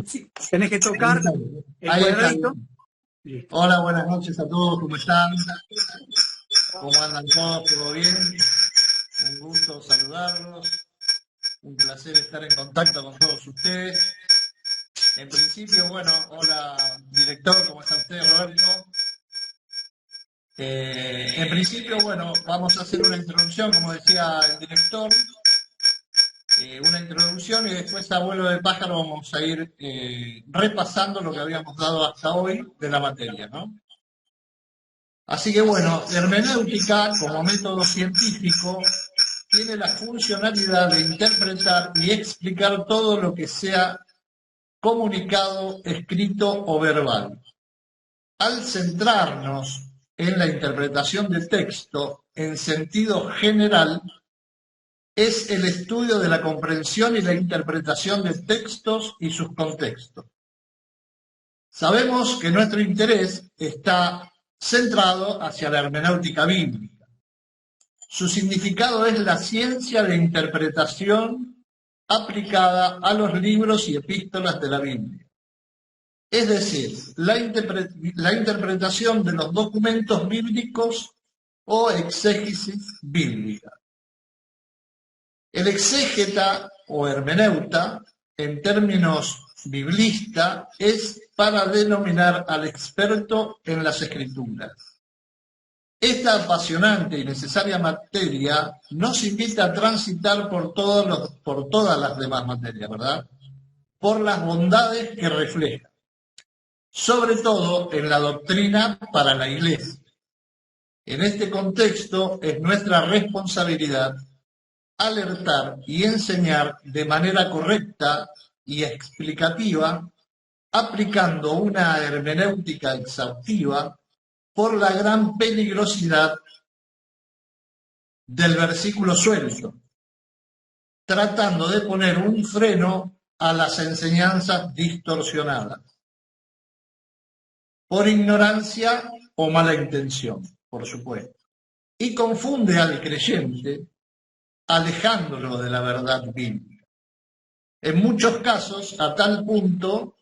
Sí, tenés que Ahí tocar está. el Ahí está. cuadradito. Listo. Hola, buenas noches a todos, ¿cómo están? ¿Cómo andan todos? ¿Todo bien? Un gusto saludarlos, un placer estar en contacto con todos ustedes. En principio, bueno, hola director, ¿cómo está usted, Roberto? En principio, bueno, vamos a hacer una introducción, como decía el director, una introducción y después a vuelo de pájaro vamos a ir repasando lo que habíamos dado hasta hoy de la materia, ¿no? Así que bueno, la hermenéutica como método científico tiene la funcionalidad de interpretar y explicar todo lo que sea comunicado, escrito o verbal. Al centrarnos en la interpretación del texto en sentido general, es el estudio de la comprensión y la interpretación de textos y sus contextos. Sabemos que nuestro interés está centrado hacia la hermenéutica bíblica. Su significado es la ciencia de interpretación aplicada a los libros y epístolas de la Biblia. Es decir, la interpretación de los documentos bíblicos o exégesis bíblica. El exégeta o hermeneuta, en términos biblista, es para denominar al experto en las escrituras. Esta apasionante y necesaria materia nos invita a transitar por todas las demás materias, ¿verdad? Por las bondades que refleja, sobre todo en la doctrina para la Iglesia. En este contexto es nuestra responsabilidad alertar y enseñar de manera correcta y explicativa, aplicando una hermenéutica exhaustiva por la gran peligrosidad del versículo suelto, tratando de poner un freno a las enseñanzas distorsionadas, por ignorancia o mala intención, por supuesto, y confunde al creyente alejándolo de la verdad bíblica. En muchos casos, a tal punto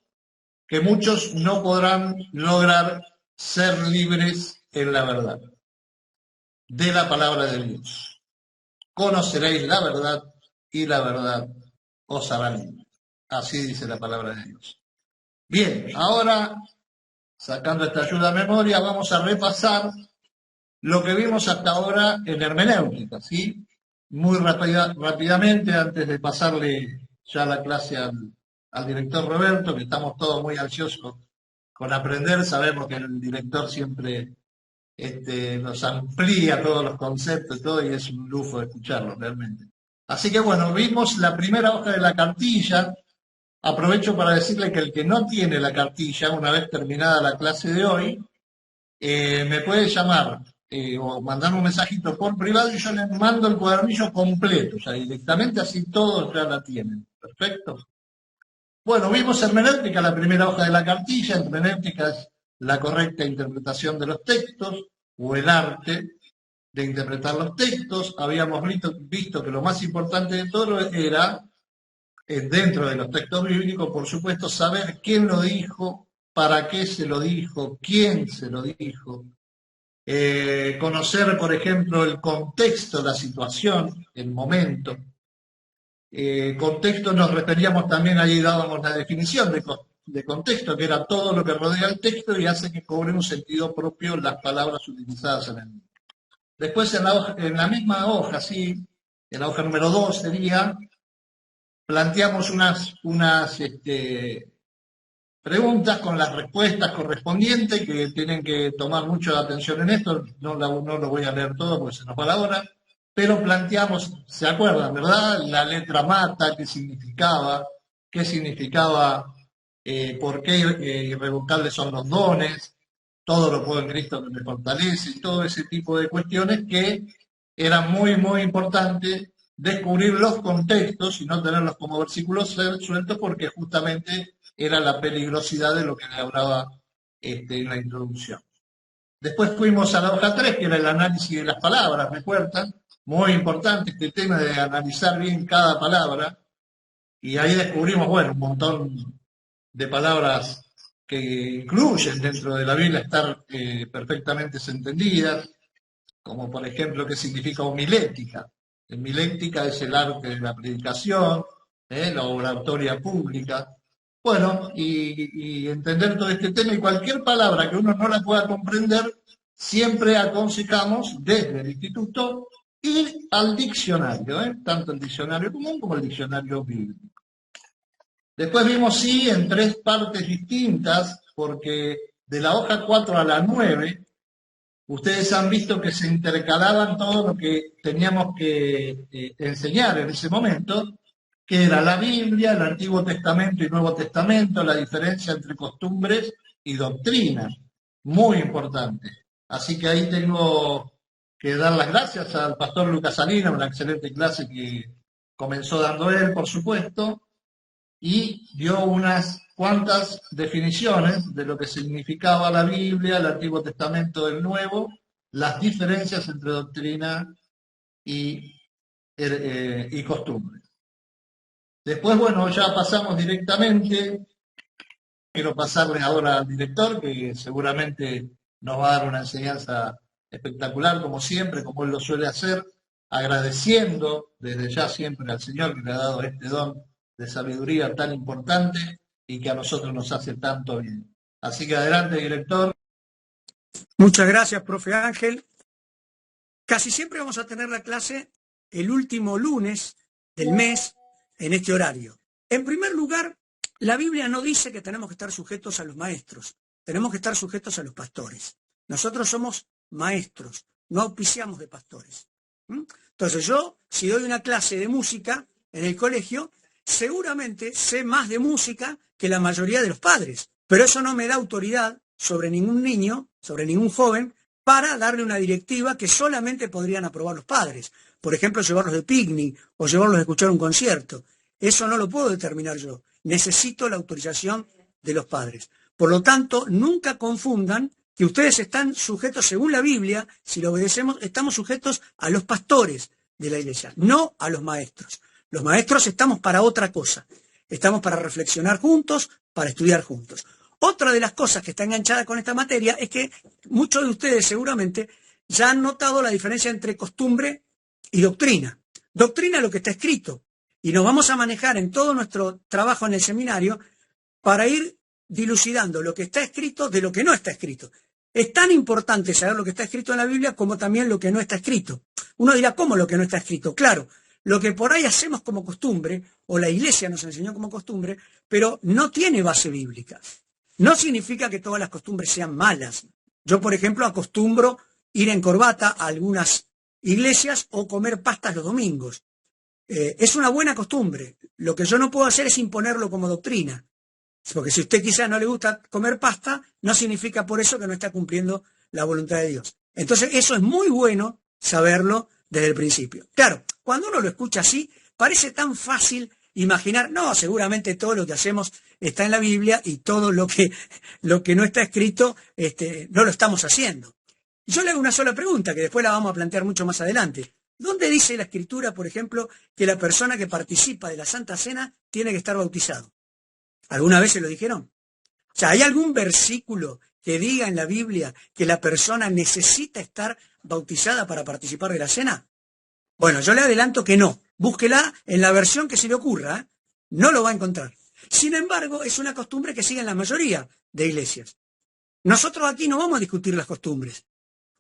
que muchos no podrán lograr ser libres en la verdad de la palabra de Dios. Conoceréis la verdad y la verdad os hará libres. Así dice la palabra de Dios. Bien, ahora, sacando esta ayuda a memoria, vamos a repasar lo que vimos hasta ahora en hermenéutica, ¿sí? Muy rápidamente, antes de pasarle ya la clase al director Roberto, que estamos todos muy ansiosos con aprender, sabemos que el director siempre nos amplía todos los conceptos y todo, y es un lujo escucharlo realmente. Así que bueno, vimos la primera hoja de la cartilla. Aprovecho para decirle que el que no tiene la cartilla, una vez terminada la clase de hoy, me puede llamar o mandar un mensajito por privado y yo les mando el cuadernillo completo, ya directamente, así todos ya la tienen. Perfecto. Bueno, vimos hermenéutica, la primera hoja de la cartilla. Hermenéutica es la correcta interpretación de los textos o el arte de interpretar los textos. Habíamos visto que lo más importante de todo era, dentro de los textos bíblicos, por supuesto, saber quién lo dijo, para qué se lo dijo, quién se lo dijo. Conocer, por ejemplo, el contexto, la situación, el momento. Contexto nos referíamos también, ahí dábamos la definición de contexto, que era todo lo que rodea el texto y hace que cobre un sentido propio las palabras utilizadas en él. Después en la misma hoja, sí, en la hoja número 2 sería, planteamos unas preguntas con las respuestas correspondientes que tienen que tomar mucha atención en esto. No lo voy a leer todo porque se nos va la hora, pero planteamos, ¿se acuerdan, verdad? La letra mata, qué significaba, por qué irrevocables son los dones, todo lo puedo en Cristo que me fortalece, todo ese tipo de cuestiones que eran muy, muy importantes descubrir los contextos y no tenerlos como versículos sueltos, porque justamente era la peligrosidad de lo que le hablaba en la introducción. Después fuimos a la hoja 3, que era el análisis de las palabras, ¿recuerdan? Muy importante este tema de analizar bien cada palabra, y ahí descubrimos, bueno, un montón de palabras que incluyen dentro de la Biblia estar perfectamente entendidas, como por ejemplo qué significa homilética. Homilética es el arte de la predicación, la oratoria pública. Bueno, y entender todo este tema y cualquier palabra que uno no la pueda comprender, siempre aconsejamos desde el instituto ir al diccionario, tanto el diccionario común como el diccionario bíblico. Después vimos, sí, en 3 partes distintas, porque de la hoja 4 a la 9, ustedes han visto que se intercalaban todo lo que teníamos que enseñar en ese momento, que era la Biblia, el Antiguo Testamento y Nuevo Testamento, la diferencia entre costumbres y doctrinas, muy importante. Así que ahí tengo que dar las gracias al pastor Lucas Salinas, una excelente clase que comenzó dando él, por supuesto, y dio unas cuantas definiciones de lo que significaba la Biblia, el Antiguo Testamento del Nuevo, las diferencias entre doctrina y costumbres. Después, bueno, ya pasamos directamente, quiero pasarle ahora al director, que seguramente nos va a dar una enseñanza espectacular, como siempre, como él lo suele hacer, agradeciendo desde ya siempre al Señor que le ha dado este don de sabiduría tan importante y que a nosotros nos hace tanto bien. Así que adelante, director. Muchas gracias, profe Ángel. Casi siempre vamos a tener la clase el último lunes del mes en este horario. En primer lugar, la Biblia no dice que tenemos que estar sujetos a los maestros, tenemos que estar sujetos a los pastores. Nosotros somos maestros, no auspiciamos de pastores. Entonces yo, si doy una clase de música en el colegio, seguramente sé más de música que la mayoría de los padres, pero eso no me da autoridad sobre ningún niño, sobre ningún joven, para darle una directiva que solamente podrían aprobar los padres. Por ejemplo, llevarlos de picnic o llevarlos a escuchar un concierto. Eso no lo puedo determinar yo. Necesito la autorización de los padres. Por lo tanto, nunca confundan que ustedes están sujetos, según la Biblia, si lo obedecemos, estamos sujetos a los pastores de la iglesia, no a los maestros. Los maestros estamos para otra cosa. Estamos para reflexionar juntos, para estudiar juntos. Otra de las cosas que está enganchada con esta materia es que muchos de ustedes seguramente ya han notado la diferencia entre costumbre y doctrina. Doctrina es lo que está escrito. Y nos vamos a manejar en todo nuestro trabajo en el seminario para ir dilucidando lo que está escrito de lo que no está escrito. Es tan importante saber lo que está escrito en la Biblia como también lo que no está escrito. Uno dirá, ¿cómo lo que no está escrito? Claro, lo que por ahí hacemos como costumbre, o la iglesia nos enseñó como costumbre, pero no tiene base bíblica. No significa que todas las costumbres sean malas. Yo, por ejemplo, acostumbro ir en corbata a algunas iglesias o comer pastas los domingos. Es una buena costumbre. Lo que yo no puedo hacer es imponerlo como doctrina. Porque si a usted quizás no le gusta comer pasta, no significa por eso que no está cumpliendo la voluntad de Dios. Entonces, eso es muy bueno saberlo desde el principio. Claro, cuando uno lo escucha así, parece tan fácil imaginar, no, seguramente todo lo que hacemos está en la Biblia y todo lo que no está escrito no lo estamos haciendo. Yo le hago una sola pregunta, que después la vamos a plantear mucho más adelante. ¿Dónde dice la Escritura, por ejemplo, que la persona que participa de la Santa Cena tiene que estar bautizado? ¿Alguna vez se lo dijeron? O sea, ¿hay algún versículo que diga en la Biblia que la persona necesita estar bautizada para participar de la cena? Bueno, yo le adelanto que no. Búsquela en la versión que se le ocurra, ¿eh? No lo va a encontrar. Sin embargo, es una costumbre que siguen la mayoría de iglesias. Nosotros aquí no vamos a discutir las costumbres.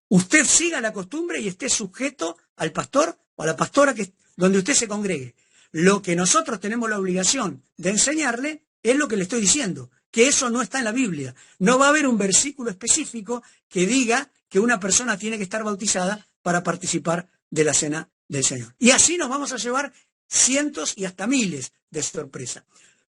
Usted siga la costumbre y esté sujeto al pastor o a la pastora donde usted se congregue. Lo que nosotros tenemos la obligación de enseñarle es lo que le estoy diciendo, que eso no está en la Biblia. No va a haber un versículo específico que diga que una persona tiene que estar bautizada para participar de la cena del Señor. Y así nos vamos a llevar cientos y hasta miles de sorpresas.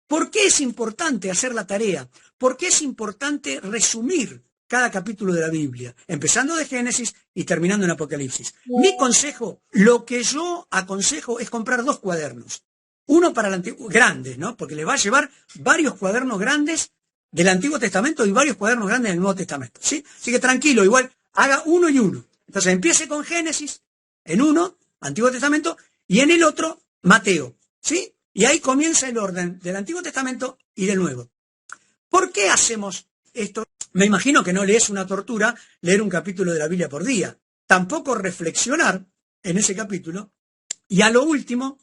¿Por qué es importante hacer la tarea? ¿Por qué es importante resumir cada capítulo de la Biblia, empezando de Génesis y terminando en Apocalipsis? Mi consejo, lo que yo aconsejo es comprar 2 cuadernos. Uno para el Antiguo, grandes, ¿no? Porque le va a llevar varios cuadernos grandes del Antiguo Testamento y varios cuadernos grandes del Nuevo Testamento, ¿sí? Así que tranquilo, igual haga uno y uno. Entonces empiece con Génesis, en uno, Antiguo Testamento, y en el otro, Mateo, ¿sí? Y ahí comienza el orden del Antiguo Testamento y del Nuevo. ¿Por qué hacemos esto? Me imagino que no le es una tortura leer un capítulo de la Biblia por día. Tampoco reflexionar en ese capítulo y a lo último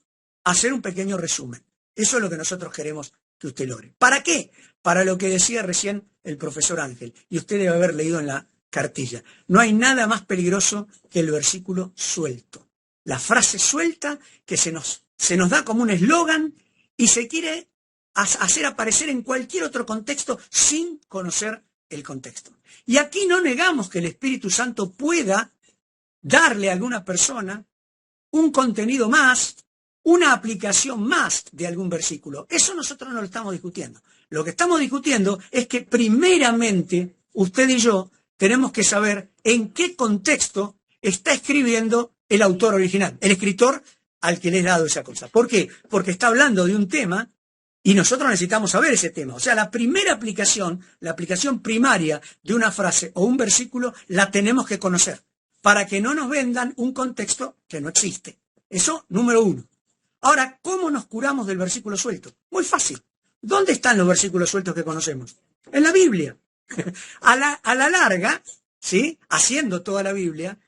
hacer un pequeño resumen. Eso es lo que nosotros queremos que usted logre. ¿Para qué? Para lo que decía recién el profesor Ángel, y usted debe haber leído en la cartilla. No hay nada más peligroso que el versículo suelto. La frase suelta que se nos da como un eslogan y se quiere hacer aparecer en cualquier otro contexto sin conocer el contexto. Y aquí no negamos que el Espíritu Santo pueda darle a alguna persona un contenido más, una aplicación más de algún versículo. Eso nosotros no lo estamos discutiendo. Lo que estamos discutiendo es que primeramente usted y yo tenemos que saber en qué contexto está escribiendo el autor original, el escritor al que le he dado esa cosa. ¿Por qué? Porque está hablando de un tema y nosotros necesitamos saber ese tema. O sea, la primera aplicación, la aplicación primaria de una frase o un versículo, la tenemos que conocer para que no nos vendan un contexto que no existe. Eso, número uno. Ahora, ¿cómo nos curamos del versículo suelto? Muy fácil. ¿Dónde están los versículos sueltos que conocemos? En la Biblia. A la larga, ¿sí? Haciendo toda la Biblia,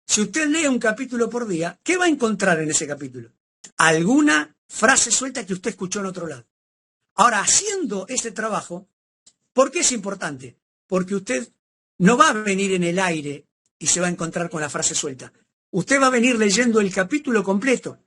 si usted lee un capítulo por día, ¿qué va a encontrar en ese capítulo? Alguna frase suelta que usted escuchó en otro lado. Ahora, haciendo ese trabajo, ¿por qué es importante? Porque usted no va a venir en el aire y se va a encontrar con la frase suelta. Usted va a venir leyendo el capítulo completo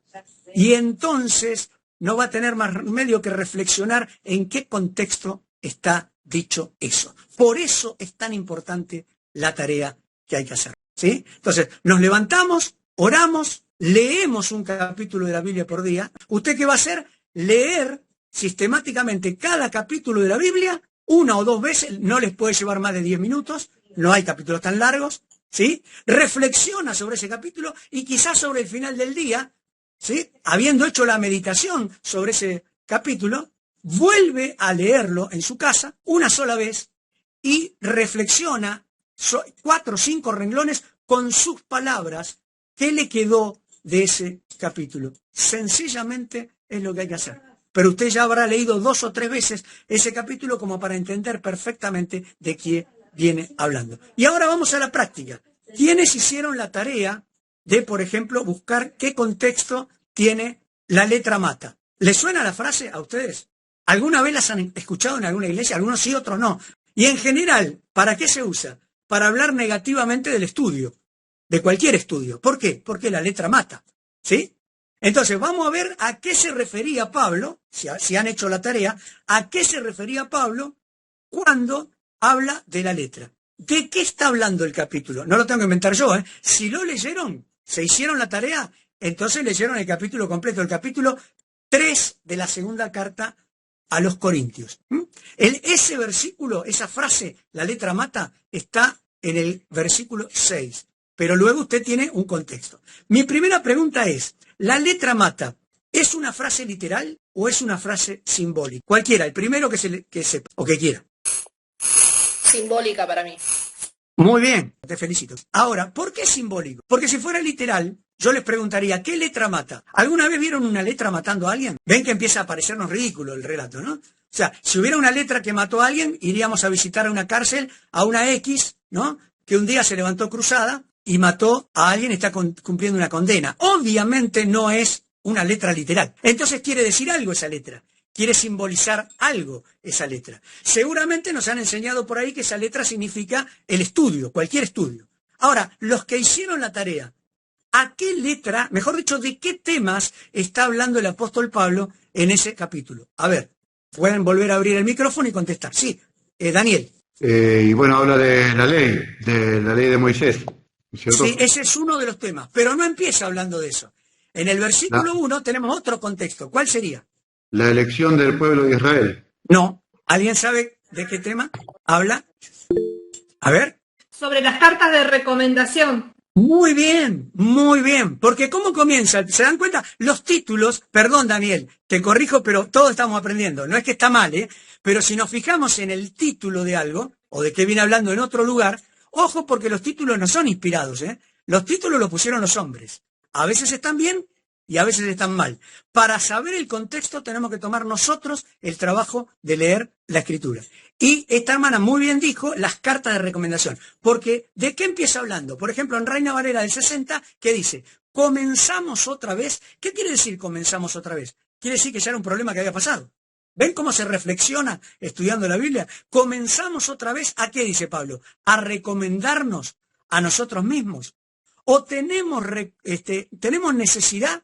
y entonces no va a tener más remedio que reflexionar en qué contexto está dicho eso. Por eso es tan importante la tarea que hay que hacer, ¿sí? Entonces, nos levantamos, oramos, leemos un capítulo de la Biblia por día. ¿Usted qué va a hacer? Leer sistemáticamente cada capítulo de la Biblia, una o dos veces, no les puede llevar más de 10 minutos, no hay capítulos tan largos, ¿sí? Reflexiona sobre ese capítulo y quizás sobre el final del día, ¿sí? Habiendo hecho la meditación sobre ese capítulo, vuelve a leerlo en su casa una sola vez y reflexiona 4 o 5 renglones con sus palabras. ¿Qué le quedó de ese capítulo? Sencillamente es lo que hay que hacer. Pero usted ya habrá leído 2 o 3 veces ese capítulo como para entender perfectamente de qué viene hablando. Y ahora vamos a la práctica. ¿Quiénes hicieron la tarea de, por ejemplo, buscar qué contexto tiene la letra mata? ¿Les suena la frase a ustedes? ¿Alguna vez las han escuchado en alguna iglesia? Algunos sí, otros no. Y en general, ¿para qué se usa? Para hablar negativamente del estudio, de cualquier estudio. ¿Por qué? Porque la letra mata, ¿sí? Entonces, vamos a ver a qué se refería Pablo, si han hecho la tarea, a qué se refería Pablo cuando habla de la letra. ¿De qué está hablando el capítulo? No lo tengo que inventar yo, ¿eh? Si lo leyeron, se hicieron la tarea, entonces leyeron el capítulo completo, el capítulo 3 de la segunda carta a los Corintios. Ese versículo, esa frase, la letra mata, está en el versículo 6. Pero luego usted tiene un contexto. Mi primera pregunta es, ¿la letra mata es una frase literal o es una frase simbólica? Cualquiera, el primero que sepa o que quiera. Simbólica para mí. Muy bien, te felicito. Ahora, ¿por qué simbólico? Porque si fuera literal, yo les preguntaría, ¿qué letra mata? ¿Alguna vez vieron una letra matando a alguien? Ven que empieza a parecernos ridículo el relato, ¿no? O sea, si hubiera una letra que mató a alguien, iríamos a visitar a una cárcel, a una X, ¿no? Que un día se levantó cruzada y mató a alguien y está cumpliendo una condena. Obviamente no es una letra literal. Entonces quiere decir algo esa letra. Quiere simbolizar algo esa letra. Seguramente nos han enseñado por ahí que esa letra significa el estudio, cualquier estudio. Ahora, los que hicieron la tarea, ¿a qué letra, mejor dicho, de qué temas está hablando el apóstol Pablo en ese capítulo? A ver, pueden volver a abrir el micrófono y contestar. Sí, Daniel. Y bueno, habla de la ley de Moisés, ¿cierto? Sí, ese es uno de los temas, pero no empieza hablando de eso. En el versículo 1 tenemos otro contexto. ¿Cuál sería? La elección del pueblo de Israel. No. ¿Alguien sabe de qué tema habla? A ver. Sobre las cartas de recomendación. Muy bien, porque ¿cómo comienza? ¿Se dan cuenta? Los títulos, perdón Daniel, te corrijo, pero todos estamos aprendiendo, no es que está mal, pero si nos fijamos en el título de algo, o de qué viene hablando en otro lugar, ojo porque los títulos no son inspirados, los títulos los pusieron los hombres. A veces están bien y a veces están mal. Para saber el contexto tenemos que tomar nosotros el trabajo de leer la Escritura. Y esta hermana muy bien dijo las cartas de recomendación, porque ¿de qué empieza hablando? Por ejemplo, en Reina Valera del 60, ¿qué dice? Comenzamos otra vez. ¿Qué quiere decir comenzamos otra vez? Quiere decir que ya era un problema que había pasado. ¿Ven cómo se reflexiona estudiando la Biblia? Comenzamos otra vez, ¿a qué dice Pablo? A recomendarnos a nosotros mismos. ¿O tenemos necesidad,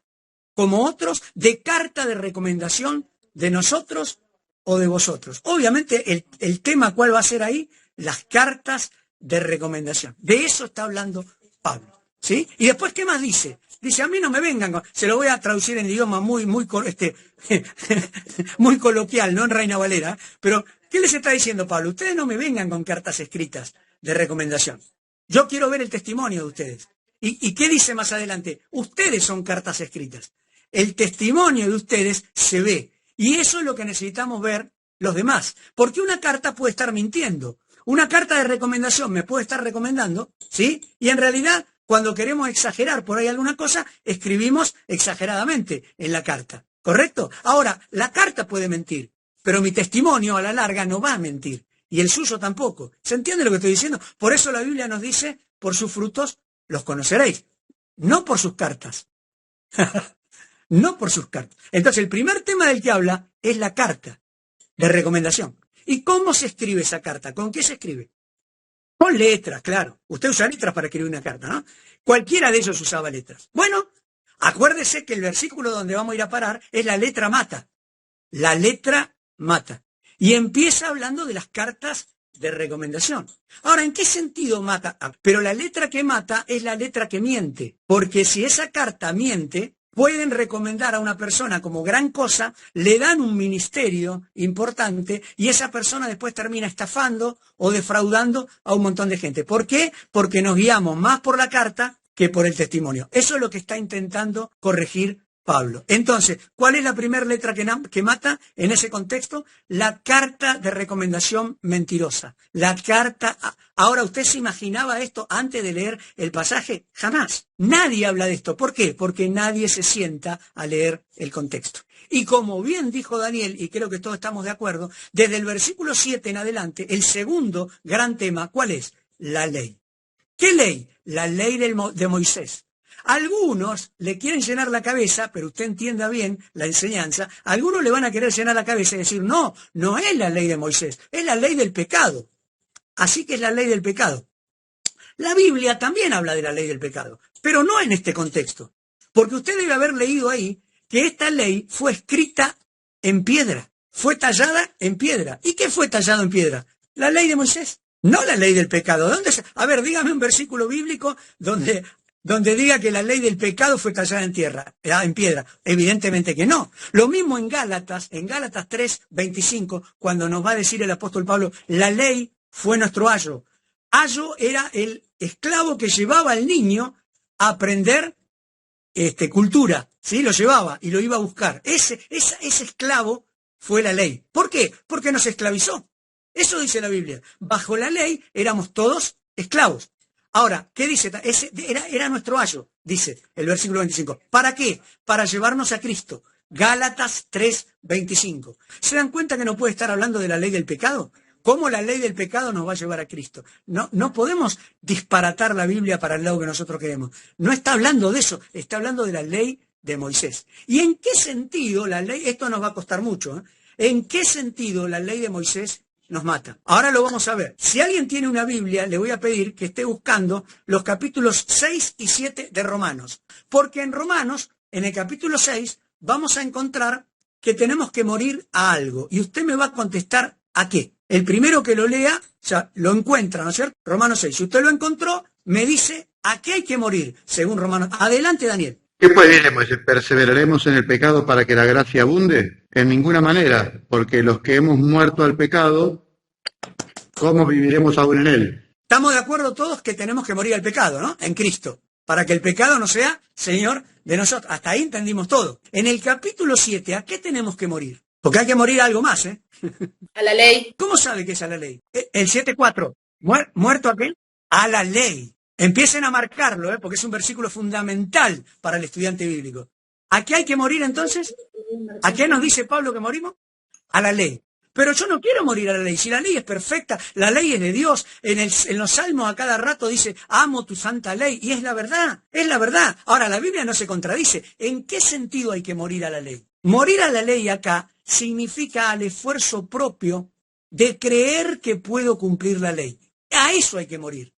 como otros, de carta de recomendación de nosotros o de vosotros? Obviamente el tema cuál va a ser ahí, las cartas de recomendación. De eso está hablando Pablo, ¿sí? Y después, ¿qué más dice? Dice, a mí no me vengan, se lo voy a traducir en idioma muy coloquial, no en Reina Valera, pero ¿qué les está diciendo Pablo? Ustedes no me vengan con cartas escritas de recomendación. Yo quiero ver el testimonio de ustedes. ¿Y qué dice más adelante? Ustedes son cartas escritas. El testimonio de ustedes se ve. Y eso es lo que necesitamos ver los demás. Porque una carta puede estar mintiendo. Una carta de recomendación me puede estar recomendando, ¿sí? Y en realidad, cuando queremos exagerar por ahí alguna cosa, escribimos exageradamente en la carta. ¿Correcto? Ahora, la carta puede mentir, pero mi testimonio a la larga no va a mentir. Y el suyo tampoco. ¿Se entiende lo que estoy diciendo? Por eso la Biblia nos dice, por sus frutos los conoceréis. No por sus cartas. No por sus cartas. Entonces, el primer tema del que habla es la carta de recomendación. ¿Y cómo se escribe esa carta? ¿Con qué se escribe? Con letras, claro. Usted usa letras para escribir una carta, ¿no? Cualquiera de ellos usaba letras. Bueno, acuérdese que el versículo donde vamos a ir a parar es la letra mata. La letra mata. Y empieza hablando de las cartas de recomendación. Ahora, ¿en qué sentido mata? Pero la letra que mata es la letra que miente. Porque si esa carta miente, pueden recomendar a una persona como gran cosa, le dan un ministerio importante y esa persona después termina estafando o defraudando a un montón de gente. ¿Por qué? Porque nos guiamos más por la carta que por el testimonio. Eso es lo que está intentando corregir Pablo. Entonces, ¿cuál es la primera letra que mata en ese contexto? La carta de recomendación mentirosa. La carta... Ahora, ¿usted se imaginaba esto antes de leer el pasaje? Jamás. Nadie habla de esto. ¿Por qué? Porque nadie se sienta a leer el contexto. Y como bien dijo Daniel, y creo que todos estamos de acuerdo, desde el versículo 7 en adelante, el segundo gran tema, ¿cuál es? La ley. ¿Qué ley? La ley de Moisés. Algunos le quieren llenar la cabeza, pero usted entienda bien la enseñanza, algunos le van a querer llenar la cabeza y decir, no, no es la ley de Moisés, es la ley del pecado. Así que es la ley del pecado. La Biblia también habla de la ley del pecado, pero no en este contexto, porque usted debe haber leído ahí que esta ley fue escrita en piedra, fue tallada en piedra. ¿Y qué fue tallado en piedra? La ley de Moisés, no la ley del pecado. A ver, dígame un versículo bíblico donde diga que la ley del pecado fue tallada en piedra. Evidentemente que no. Lo mismo en Gálatas 3:25, cuando nos va a decir el apóstol Pablo, la ley fue nuestro ayo. Ayo era el esclavo que llevaba al niño a aprender cultura, ¿sí? Lo llevaba y lo iba a buscar. Ese esclavo fue la ley. ¿Por qué? Porque nos esclavizó. Eso dice la Biblia. Bajo la ley éramos todos esclavos. Ahora, ¿qué dice? Era nuestro ayo, dice el versículo 25. ¿Para qué? Para llevarnos a Cristo. Gálatas 3:25. ¿Se dan cuenta que no puede estar hablando de la ley del pecado? ¿Cómo la ley del pecado nos va a llevar a Cristo? No podemos disparatar la Biblia para el lado que nosotros queremos. No está hablando de eso, está hablando de la ley de Moisés. ¿Y en qué sentido la ley, esto nos va a costar mucho, ¿en qué sentido la ley de Moisés nos mata? Ahora lo vamos a ver. Si alguien tiene una Biblia, le voy a pedir que esté buscando los capítulos 6 y 7 de Romanos. Porque en Romanos, en el capítulo 6, vamos a encontrar que tenemos que morir a algo. Y usted me va a contestar ¿a qué? El primero que lo lea, ya lo encuentra, ¿no es cierto? Romanos 6. Si usted lo encontró, me dice ¿a qué hay que morir? Según Romanos. Adelante, Daniel. ¿Qué pues diremos? ¿Perseveraremos en el pecado para que la gracia abunde? En ninguna manera, porque los que hemos muerto al pecado, ¿cómo viviremos aún en él? Estamos de acuerdo todos que tenemos que morir al pecado, ¿no? En Cristo, para que el pecado no sea Señor de nosotros. Hasta ahí entendimos todo. En el capítulo 7, ¿a qué tenemos que morir? Porque hay que morir a algo más, ¿eh? A la ley. ¿Cómo sabe que es a la ley? El 7:4. ¿Muerto a qué? A la ley. Empiecen a marcarlo, porque es un versículo fundamental para el estudiante bíblico. ¿A qué hay que morir entonces? ¿A qué nos dice Pablo que morimos? A la ley. Pero yo no quiero morir a la ley. Si la ley es perfecta, la ley es de Dios. En los salmos a cada rato dice, amo tu santa ley. Y es la verdad, es la verdad. Ahora, la Biblia no se contradice. ¿En qué sentido hay que morir a la ley? Morir a la ley acá significa al esfuerzo propio de creer que puedo cumplir la ley. A eso hay que morir,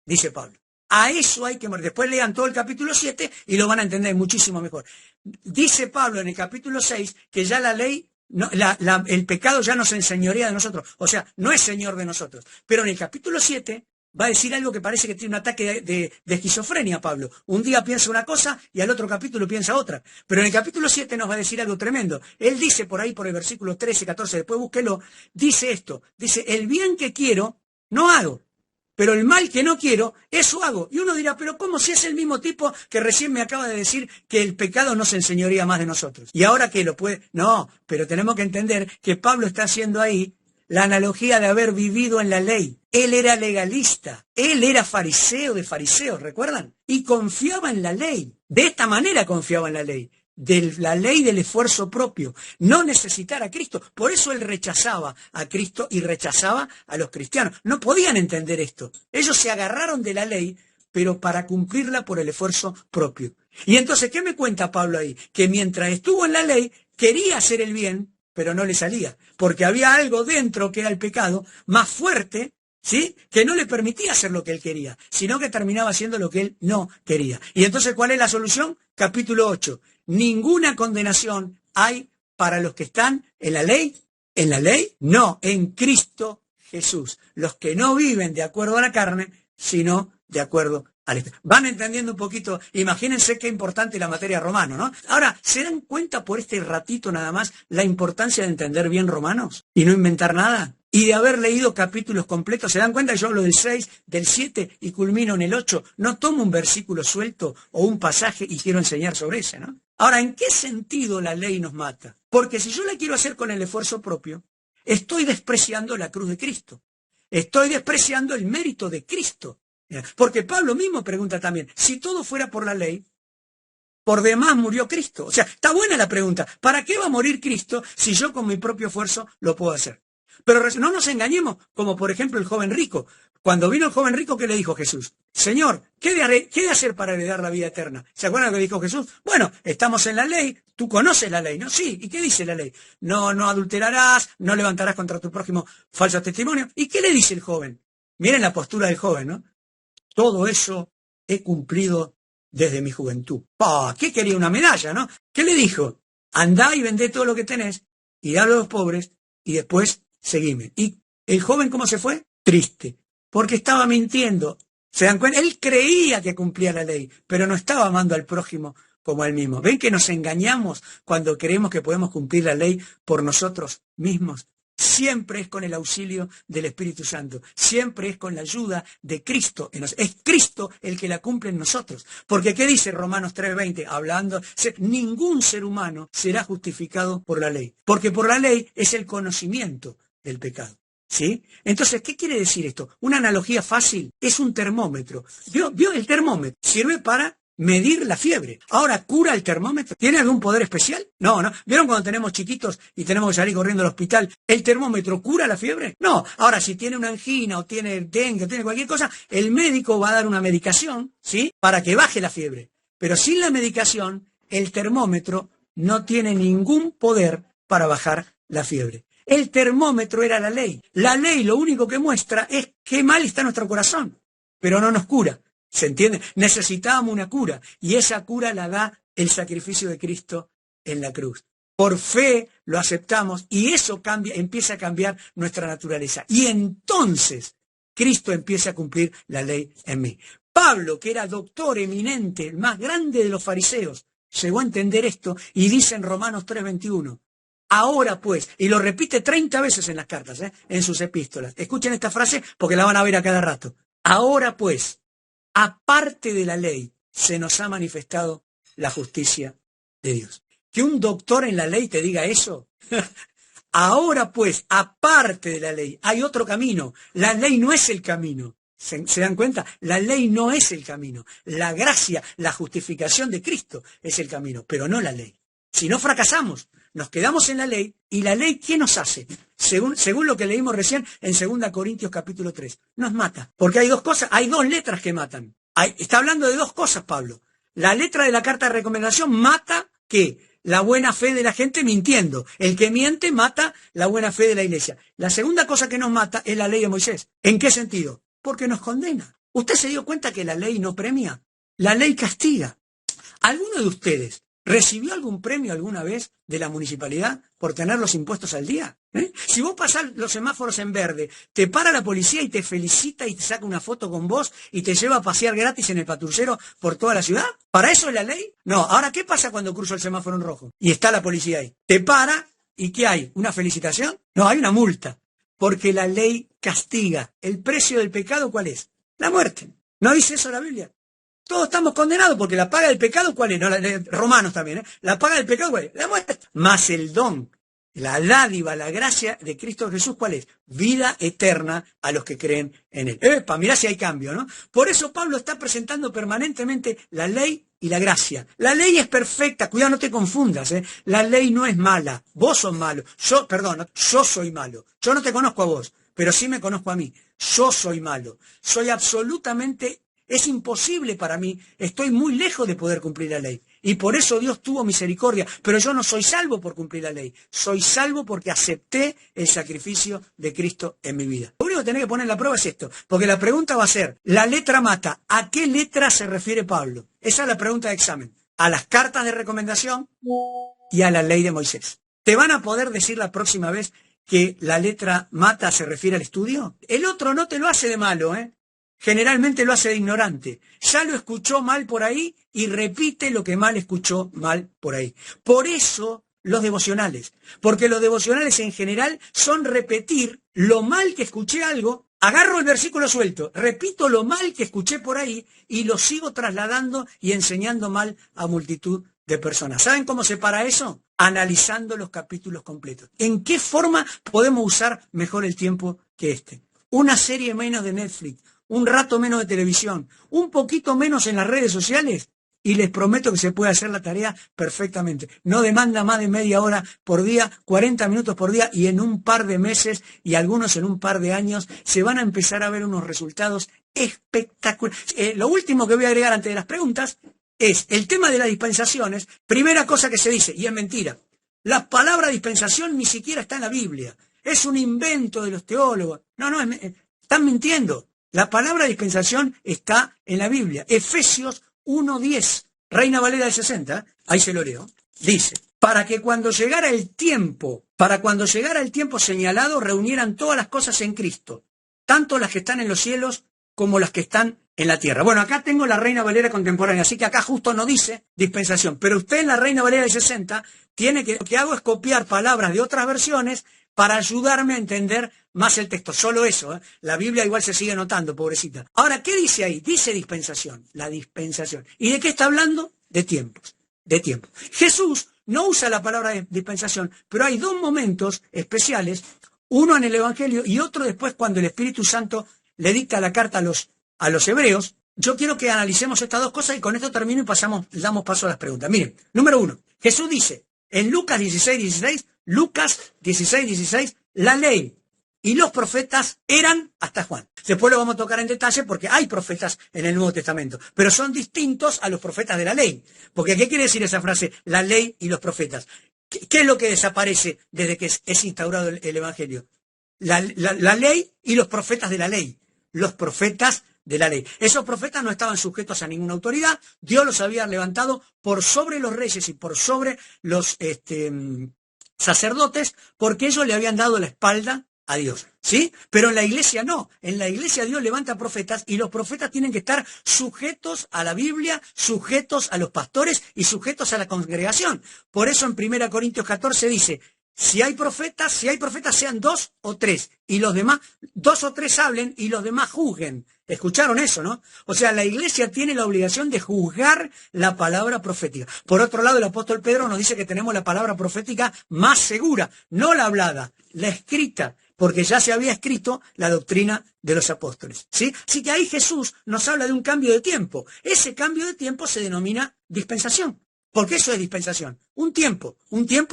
dice Pablo. A eso hay que morir. Después lean todo el capítulo 7 y lo van a entender muchísimo mejor. Dice Pablo en el capítulo 6 que ya la ley, no, el pecado ya nos enseñorea de nosotros. O sea, no es señor de nosotros. Pero en el capítulo 7 va a decir algo que parece que tiene un ataque de esquizofrenia, Pablo. Un día piensa una cosa y al otro capítulo piensa otra. Pero en el capítulo 7 nos va a decir algo tremendo. Él dice por ahí, por el versículo 13, 14, después búsquelo, dice esto. Dice, el bien que quiero, no hago. Pero el mal que no quiero, eso hago. Y uno dirá, pero ¿cómo si es el mismo tipo que recién me acaba de decir que el pecado no se enseñoría más de nosotros? Y ahora que lo puede... No, pero tenemos que entender que Pablo está haciendo ahí la analogía de haber vivido en la ley. Él era legalista, él era fariseo de fariseos, ¿recuerdan? Y confiaba en la ley. De esta manera confiaba en la ley. De la ley del esfuerzo propio, no necesitar a Cristo. Por eso él rechazaba a Cristo y rechazaba a los cristianos. No podían entender esto. Ellos se agarraron de la ley, pero para cumplirla por el esfuerzo propio. Y entonces, ¿qué me cuenta Pablo ahí? Que mientras estuvo en la ley, quería hacer el bien, pero no le salía. Porque había algo dentro que era el pecado, más fuerte, ¿sí? Que no le permitía hacer lo que él quería, sino que terminaba haciendo lo que él no quería. Y entonces, ¿cuál es la solución? Capítulo 8. Ninguna condenación hay para los que están en la ley. ¿En la ley? No, en Cristo Jesús. Los que no viven de acuerdo a la carne, sino de acuerdo al Espíritu. Van entendiendo un poquito, imagínense qué importante la materia Romano, ¿no? Ahora, ¿se dan cuenta por este ratito nada más la importancia de entender bien Romanos y no inventar nada? Y de haber leído capítulos completos, ¿se dan cuenta que yo hablo del 6, del 7 y culmino en el 8? No tomo un versículo suelto o un pasaje y quiero enseñar sobre ese, ¿no? Ahora, ¿en qué sentido la ley nos mata? Porque si yo la quiero hacer con el esfuerzo propio, estoy despreciando la cruz de Cristo. Estoy despreciando el mérito de Cristo. Porque Pablo mismo pregunta también, si todo fuera por la ley, por demás murió Cristo. O sea, está buena la pregunta, ¿para qué va a morir Cristo si yo con mi propio esfuerzo lo puedo hacer? Pero no nos engañemos, como por ejemplo el joven rico. Cuando vino el joven rico, ¿qué le dijo Jesús? Señor, ¿qué de hacer para heredar la vida eterna? ¿Se acuerdan lo que dijo Jesús? Bueno, estamos en la ley, tú conoces la ley, ¿no? Sí, ¿y qué dice la ley? No adulterarás, no levantarás contra tu prójimo falso testimonio. ¿Y qué le dice el joven? Miren la postura del joven, ¿no? Todo eso he cumplido desde mi juventud. ¿Qué quería? Una medalla, ¿no? ¿Qué le dijo? Andá y vendé todo lo que tenés y dalo a los pobres y después seguime. ¿Y el joven cómo se fue? Triste, porque estaba mintiendo. ¿Se dan cuenta? Él creía que cumplía la ley, pero no estaba amando al prójimo como a él mismo. ¿Ven que nos engañamos cuando creemos que podemos cumplir la ley por nosotros mismos? Siempre es con el auxilio del Espíritu Santo. Siempre es con la ayuda de Cristo. Es Cristo el que la cumple en nosotros. Porque ¿qué dice Romanos 3:20? Hablando, ningún ser humano será justificado por la ley. Porque por la ley es el conocimiento del pecado. ¿Sí? Entonces, ¿qué quiere decir esto? Una analogía fácil. Es un termómetro. ¿Vio el termómetro? Sirve para medir la fiebre. Ahora, ¿cura el termómetro? ¿Tiene algún poder especial? No. ¿Vieron cuando tenemos chiquitos y tenemos que salir corriendo al hospital? ¿El termómetro cura la fiebre? No. Ahora, si tiene una angina o tiene dengue o tiene cualquier cosa, el médico va a dar una medicación, ¿sí? Para que baje la fiebre. Pero sin la medicación, el termómetro no tiene ningún poder para bajar la fiebre. El termómetro era la ley. La ley lo único que muestra es qué mal está nuestro corazón, pero no nos cura. ¿Se entiende? Necesitábamos una cura y esa cura la da el sacrificio de Cristo en la cruz. Por fe lo aceptamos y eso empieza a cambiar nuestra naturaleza. Y entonces Cristo empieza a cumplir la ley en mí. Pablo, que era doctor eminente, el más grande de los fariseos, llegó a entender esto y dice en Romanos 3:21, ahora pues, y lo repite 30 veces en las cartas, en sus epístolas. Escuchen esta frase porque la van a ver a cada rato. Ahora pues, aparte de la ley, se nos ha manifestado la justicia de Dios. Que un doctor en la ley te diga eso. Ahora pues, aparte de la ley, hay otro camino. La ley no es el camino. ¿Se dan cuenta? La ley no es el camino. La gracia, la justificación de Cristo es el camino, pero no la ley. Si no fracasamos, nos quedamos en la ley, y la ley, ¿qué nos hace? Según lo que leímos recién en 2 Corintios capítulo 3, nos mata. Porque hay dos cosas, hay dos letras que matan. Está hablando de dos cosas, Pablo. La letra de la carta de recomendación mata, ¿qué? La buena fe de la gente mintiendo. El que miente mata la buena fe de la iglesia. La segunda cosa que nos mata es la ley de Moisés. ¿En qué sentido? Porque nos condena. ¿Usted se dio cuenta que la ley no premia? La ley castiga. ¿Alguno de ustedes recibió algún premio alguna vez de la municipalidad por tener los impuestos al día? Si vos pasás los semáforos en verde, te para la policía y te felicita y te saca una foto con vos y te lleva a pasear gratis en el patrullero por toda la ciudad. ¿Para eso es la ley? No. Ahora, ¿qué pasa cuando cruzo el semáforo en rojo? Y está la policía ahí. Te para y ¿qué hay? ¿Una felicitación? No, hay una multa. Porque la ley castiga. ¿El precio del pecado cuál es? La muerte. ¿No dice eso la Biblia? Todos estamos condenados porque la paga del pecado, ¿cuál es? No, Romanos también, ¿eh? La paga del pecado, ¿cuál es? La muerte. Más el don, la dádiva, la gracia de Cristo Jesús, ¿cuál es? Vida eterna a los que creen en Él. Mirá si hay cambio, ¿no? Por eso Pablo está presentando permanentemente la ley y la gracia. La ley es perfecta, cuidado, no te confundas, ¿eh? La ley no es mala, vos sos malo. Yo soy malo. Yo no te conozco a vos, pero sí me conozco a mí. Yo soy malo. Soy absolutamente... Es imposible para mí, estoy muy lejos de poder cumplir la ley. Y por eso Dios tuvo misericordia. Pero yo no soy salvo por cumplir la ley. Soy salvo porque acepté el sacrificio de Cristo en mi vida. Lo único que tenés que poner en la prueba es esto. Porque la pregunta va a ser, la letra mata. ¿A qué letra se refiere Pablo? Esa es la pregunta de examen. A las cartas de recomendación y a la ley de Moisés. ¿Te van a poder decir la próxima vez que la letra mata se refiere al estudio? El otro no te lo hace de malo, ¿eh? Generalmente lo hace de ignorante. Ya lo escuchó mal por ahí y repite lo que mal escuchó mal por ahí. Por eso los devocionales. Porque los devocionales en general son repetir lo mal que escuché algo, agarro el versículo suelto, repito lo mal que escuché por ahí y lo sigo trasladando y enseñando mal a multitud de personas. ¿Saben cómo se para eso? Analizando los capítulos completos. ¿En qué forma podemos usar mejor el tiempo que este? Una serie menos de Netflix, un rato menos de televisión, un poquito menos en las redes sociales, y les prometo que se puede hacer la tarea perfectamente. No demanda más de media hora por día, 40 minutos por día, y en un par de meses, y algunos en un par de años, se van a empezar a ver unos resultados espectaculares. Lo último que voy a agregar antes de las preguntas es el tema de las dispensaciones. Primera cosa que se dice, y es mentira, la palabra dispensación ni siquiera está en la Biblia. Es un invento de los teólogos. No, están mintiendo. La palabra dispensación está en la Biblia. Efesios 1:10, Reina Valera del 60, ahí se lo leo, dice, para cuando llegara el tiempo señalado, reunieran todas las cosas en Cristo, tanto las que están en los cielos como las que están en la tierra. Bueno, acá tengo la Reina Valera contemporánea, así que acá justo no dice dispensación, pero usted en la Reina Valera del 60 lo que hago es copiar palabras de otras versiones para ayudarme a entender más el texto. Solo eso, ¿eh? La Biblia igual se sigue notando, pobrecita. Ahora, ¿qué dice ahí? Dice dispensación, la dispensación. ¿Y de qué está hablando? De tiempos, de tiempo. Jesús no usa la palabra dispensación, pero hay dos momentos especiales, uno en el Evangelio y otro después cuando el Espíritu Santo le dicta la carta a los hebreos. Yo quiero que analicemos estas dos cosas y con esto termino y damos paso a las preguntas. Miren, número uno, Jesús dice en Lucas 16:16, la ley y los profetas eran hasta Juan. Después lo vamos a tocar en detalle porque hay profetas en el Nuevo Testamento, pero son distintos a los profetas de la ley. Porque ¿qué quiere decir esa frase? La ley y los profetas. ¿Qué es lo que desaparece desde que es instaurado el Evangelio? La ley y los profetas de la ley. Los profetas de la ley. Esos profetas no estaban sujetos a ninguna autoridad. Dios los había levantado por sobre los reyes y por sobre los sacerdotes, porque ellos le habían dado la espalda a Dios, ¿sí? Pero en la iglesia no. En la iglesia Dios levanta profetas y los profetas tienen que estar sujetos a la Biblia, sujetos a los pastores y sujetos a la congregación. Por eso en 1 Corintios 14 dice, si hay profetas sean 2 o 3 y los demás, 2 o 3 hablen y los demás juzguen. ¿Escucharon eso, no? O sea, la iglesia tiene la obligación de juzgar la palabra profética. Por otro lado, el apóstol Pedro nos dice que tenemos la palabra profética más segura, no la hablada, la escrita, porque ya se había escrito la doctrina de los apóstoles, ¿sí? Así que ahí Jesús nos habla de un cambio de tiempo. Ese cambio de tiempo se denomina dispensación. Porque eso es dispensación, un tiempo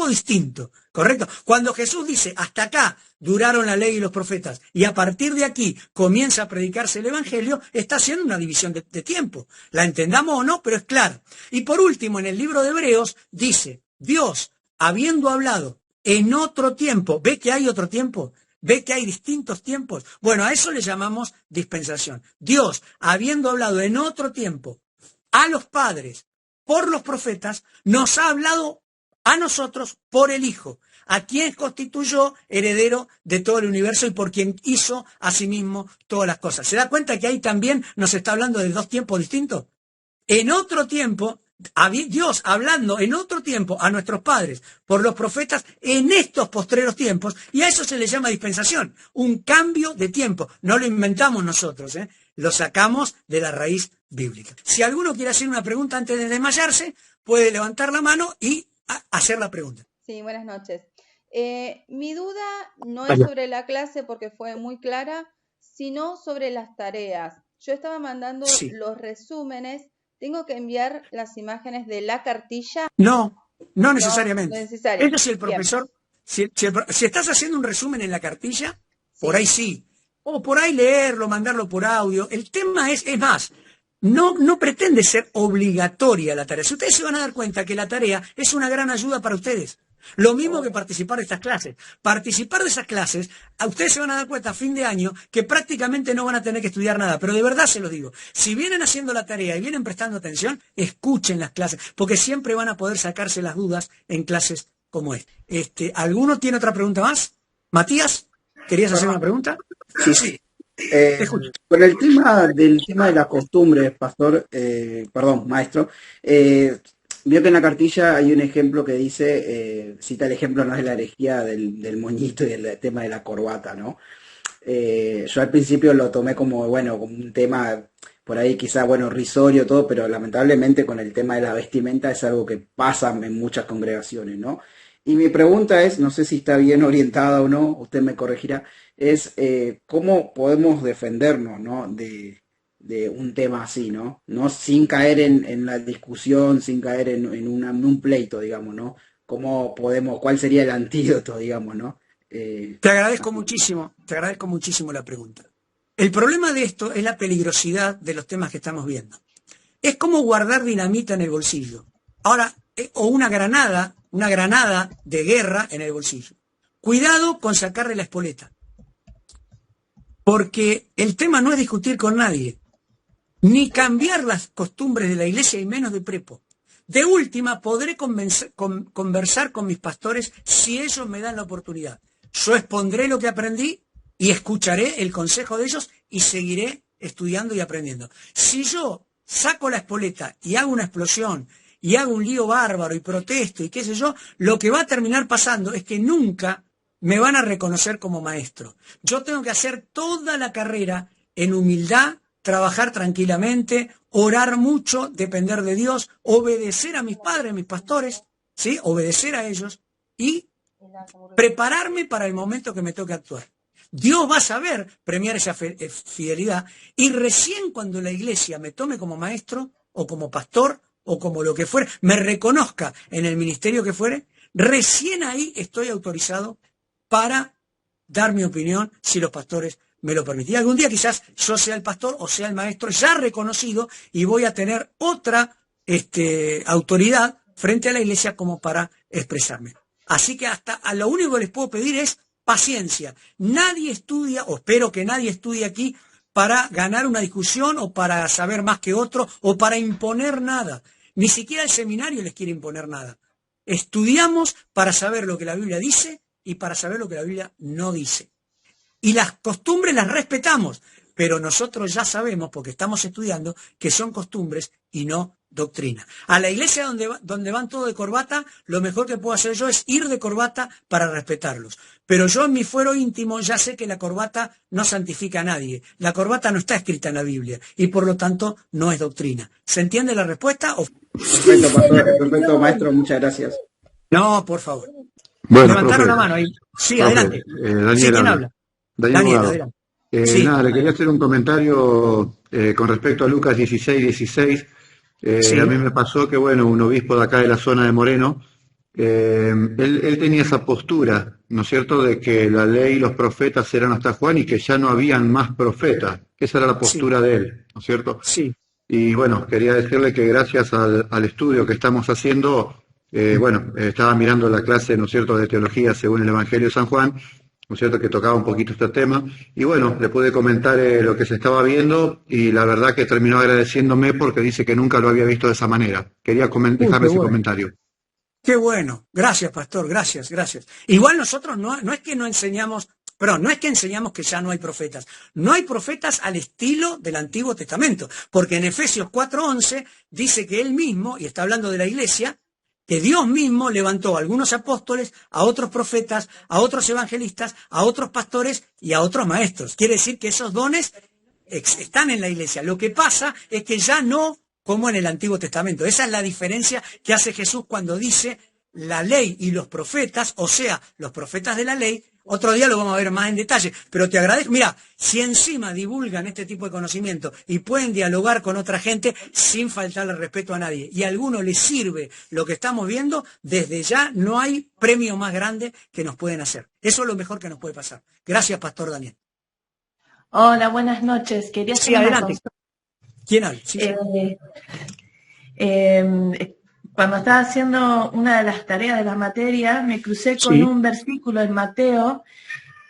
distinto, ¿correcto? Cuando Jesús dice, hasta acá duraron la ley y los profetas, y a partir de aquí comienza a predicarse el Evangelio, está haciendo una división de tiempo. La entendamos o no, pero es claro. Y por último, en el libro de Hebreos dice, Dios, habiendo hablado en otro tiempo, ¿ve que hay otro tiempo? ¿Ve que hay distintos tiempos? Bueno, a eso le llamamos dispensación. Dios, habiendo hablado en otro tiempo a los padres, por los profetas, nos ha hablado a nosotros por el Hijo, a quien constituyó heredero de todo el universo y por quien hizo a sí mismo todas las cosas. ¿Se da cuenta que ahí también nos está hablando de dos tiempos distintos? En otro tiempo, Dios hablando en otro tiempo a nuestros padres por los profetas en estos postreros tiempos, y a eso se le llama dispensación, un cambio de tiempo. No lo inventamos nosotros, lo sacamos de la raíz bíblica. Si alguno quiere hacer una pregunta antes de desmayarse, puede levantar la mano y hacer la pregunta. Sí, buenas noches. Mi duda no es sobre la clase porque fue muy clara, sino sobre las tareas. Yo estaba mandando los resúmenes. ¿Tengo que enviar las imágenes de la cartilla? No necesariamente. No necesario. Eso si el profesor, si estás haciendo un resumen en la cartilla, por ahí sí. O por ahí leerlo, mandarlo por audio. El tema es más, no pretende ser obligatoria la tarea. Si ustedes se van a dar cuenta que la tarea es una gran ayuda para ustedes. Lo mismo que participar de estas clases. Participar de esas clases, a ustedes se van a dar cuenta a fin de año que prácticamente no van a tener que estudiar nada. Pero de verdad se los digo, si vienen haciendo la tarea y vienen prestando atención, escuchen las clases, porque siempre van a poder sacarse las dudas en clases como esta. ¿Alguno tiene otra pregunta más? Matías, ¿querías hacer una pregunta? Sí. Con el tema de las costumbres, maestro, vio que en la cartilla hay un ejemplo que dice, cita el ejemplo no de la herejía del moñito y del tema de la corbata, ¿no? Yo al principio lo tomé como un tema por ahí quizá, risorio todo, pero lamentablemente con el tema de la vestimenta es algo que pasa en muchas congregaciones, ¿no? Y mi pregunta es, no sé si está bien orientada o no, usted me corregirá, es cómo podemos defendernos, ¿no? de un tema así, ¿no? Sin caer en la discusión, sin caer en un pleito, digamos, ¿no? ¿Cuál sería el antídoto, digamos, ¿no? Te agradezco muchísimo la pregunta. El problema de esto es la peligrosidad de los temas que estamos viendo. Es como guardar dinamita en el bolsillo. Ahora, o una granada de guerra en el bolsillo. Cuidado con sacarle la espoleta. Porque el tema no es discutir con nadie, ni cambiar las costumbres de la iglesia y menos de prepo. De última, podré conversar con mis pastores si ellos me dan la oportunidad. Yo expondré lo que aprendí y escucharé el consejo de ellos y seguiré estudiando y aprendiendo. Si yo saco la espoleta y hago una explosión y hago un lío bárbaro y protesto y qué sé yo, lo que va a terminar pasando es que nunca me van a reconocer como maestro. Yo tengo que hacer toda la carrera en humildad, trabajar tranquilamente, orar mucho, depender de Dios, obedecer a mis padres, mis pastores, ¿sí? Obedecer a ellos y prepararme para el momento que me toque actuar. Dios va a saber premiar esa fidelidad y recién cuando la iglesia me tome como maestro o como pastor o como lo que fuere, me reconozca en el ministerio que fuere, recién ahí estoy autorizado para dar mi opinión si los pastores me lo permiten. Y algún día quizás yo sea el pastor o sea el maestro ya reconocido y voy a tener otra autoridad frente a la iglesia como para expresarme. Así que a lo único que les puedo pedir es paciencia. Nadie estudia, o espero que nadie estudie aquí, para ganar una discusión o para saber más que otro o para imponer nada. Ni siquiera el seminario les quiere imponer nada. Estudiamos para saber lo que la Biblia dice y para saber lo que la Biblia no dice. Y las costumbres las respetamos, pero nosotros ya sabemos, porque estamos estudiando, que son costumbres y no doctrina. A la iglesia donde van todos de corbata, lo mejor que puedo hacer yo es ir de corbata para respetarlos. Pero yo en mi fuero íntimo ya sé que la corbata no santifica a nadie. La corbata no está escrita en la Biblia y por lo tanto no es doctrina. ¿Se entiende la respuesta? Perfecto, pastor, perfecto, maestro, muchas gracias. No, por favor. Bueno, Levantaron profe, la mano ahí. Sí, profe, adelante. Daniel Sí, ¿quién habla. habla? Daniel Bogado. Adelante. Sí. Nada, le quería hacer un comentario con respecto a Lucas 16:16. Sí. A mí me pasó que, bueno, un obispo de acá de la zona de Moreno, él tenía esa postura, ¿no es cierto?, de que la ley y los profetas eran hasta Juan y que ya no habían más profetas. Esa era la postura de él, ¿no es cierto? Sí. Y bueno, quería decirle que gracias al estudio que estamos haciendo, estaba mirando la clase, ¿no es cierto?, de teología según el Evangelio de San Juan, ¿no es cierto?, que tocaba un poquito este tema, y bueno, le pude comentar lo que se estaba viendo, y la verdad que terminó agradeciéndome porque dice que nunca lo había visto de esa manera. Quería dejarle ese comentario. Qué bueno. Gracias, pastor. Gracias. Igual nosotros no es que enseñamos que ya no hay profetas. No hay profetas al estilo del Antiguo Testamento, porque en Efesios 4:11 dice que él mismo, y está hablando de la iglesia, que Dios mismo levantó a algunos apóstoles, a otros profetas, a otros evangelistas, a otros pastores y a otros maestros. Quiere decir que esos dones están en la iglesia. Lo que pasa es que ya no como en el Antiguo Testamento. Esa es la diferencia que hace Jesús cuando dice la ley y los profetas, o sea, los profetas de la ley. Otro día lo vamos a ver más en detalle, pero te agradezco. Mira, si encima divulgan este tipo de conocimiento y pueden dialogar con otra gente sin faltarle respeto a nadie, y a alguno les sirve lo que estamos viendo, desde ya no hay premio más grande que nos pueden hacer. Eso es lo mejor que nos puede pasar. Gracias, Pastor Daniel. Hola, buenas noches. Quería hacer adelante. ¿Quién habla? Sí. Cuando estaba haciendo una de las tareas de la materia, me crucé con un versículo en Mateo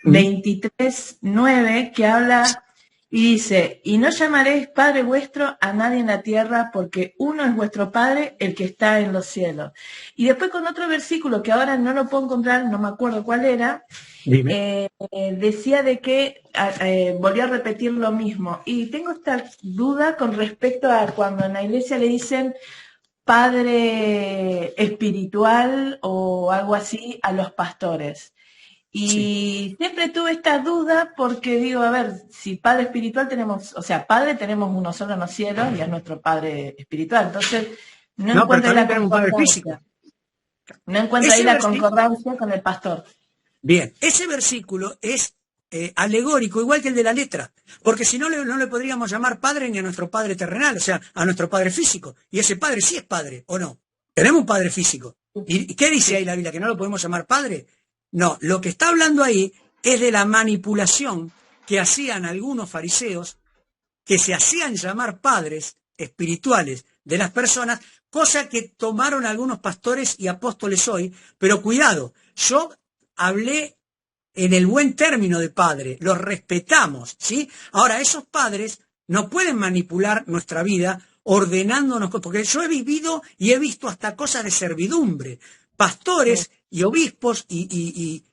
23:9 que habla y dice: y no llamaréis Padre vuestro a nadie en la tierra, porque uno es vuestro Padre, el que está en los cielos. Y después con otro versículo que ahora no lo puedo encontrar, no me acuerdo cuál era, decía de que volvió a repetir lo mismo. Y tengo esta duda con respecto a cuando en la iglesia le dicen padre espiritual o algo así a los pastores. Y siempre tuve esta duda porque digo, a ver, si padre espiritual tenemos, o sea, padre tenemos uno solo en los cielos y es nuestro padre espiritual. Entonces, no encuentro ahí la concordancia. No encuentro ahí la concordancia con el pastor. Bien, ese versículo es alegórico, igual que el de la letra, porque si no, no le podríamos llamar padre ni a nuestro padre terrenal, o sea, a nuestro padre físico. Y ese padre sí es padre, ¿o no? Tenemos un padre físico. ¿Y qué dice ahí la Biblia? ¿Que no lo podemos llamar padre? No, lo que está hablando ahí es de la manipulación que hacían algunos fariseos, que se hacían llamar padres espirituales de las personas, cosa que tomaron algunos pastores y apóstoles hoy. Pero cuidado, yo hablé en el buen término de padre, los respetamos, ¿sí? Ahora, esos padres no pueden manipular nuestra vida ordenándonos, porque yo he vivido y he visto hasta cosas de servidumbre, pastores y obispos y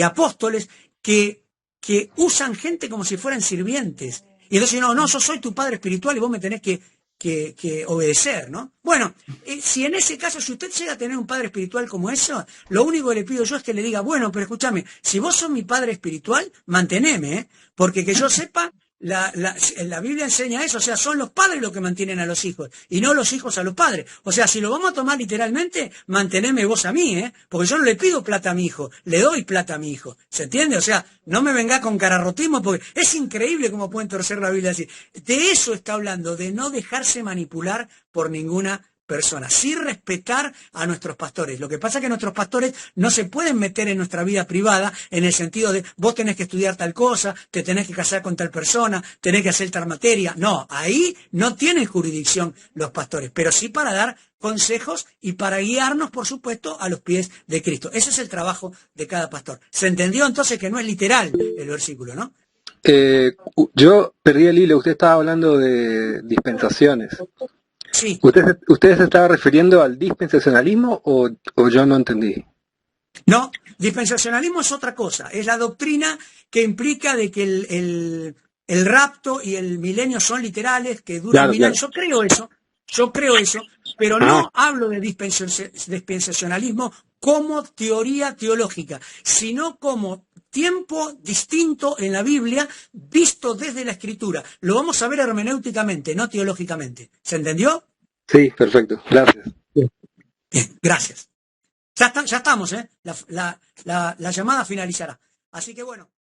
apóstoles que usan gente como si fueran sirvientes. Y entonces, no, yo soy tu padre espiritual y vos me tenés que obedecer, ¿no? Bueno, si en ese caso, si usted llega a tener un padre espiritual como eso, lo único que le pido yo es que le diga, bueno, pero escúchame, si vos sos mi padre espiritual, manteneme, porque que yo sepa, la Biblia enseña eso, o sea, son los padres los que mantienen a los hijos, y no los hijos a los padres. O sea, si lo vamos a tomar literalmente, manteneme vos a mí, porque yo no le pido plata a mi hijo, le doy plata a mi hijo. ¿Se entiende? O sea, no me venga con cararrotismo, porque es increíble cómo pueden torcer la Biblia así. De eso está hablando, de no dejarse manipular por ninguna persona, sí respetar a nuestros pastores. Lo que pasa es que nuestros pastores no se pueden meter en nuestra vida privada en el sentido de vos tenés que estudiar tal cosa, te tenés que casar con tal persona, tenés que hacer tal materia. No, ahí no tienen jurisdicción los pastores, pero sí para dar consejos y para guiarnos, por supuesto, a los pies de Cristo. Ese es el trabajo de cada pastor. ¿Se entendió entonces que no es literal el versículo, no? Yo perdí el hilo. Usted estaba hablando de dispensaciones. Sí. ¿Usted se estaba refiriendo al dispensacionalismo o yo no entendí? No, dispensacionalismo es otra cosa. Es la doctrina que implica de que el rapto y el milenio son literales, que duran 1000 años. Yo creo eso, pero no hablo de dispensacionalismo como teoría teológica, sino como tiempo distinto en la Biblia visto desde la Escritura. Lo vamos a ver hermenéuticamente, no teológicamente. ¿Se entendió? Sí, perfecto. Gracias. Bien, gracias. Ya estamos, ¿eh? La llamada finalizará. Así que bueno.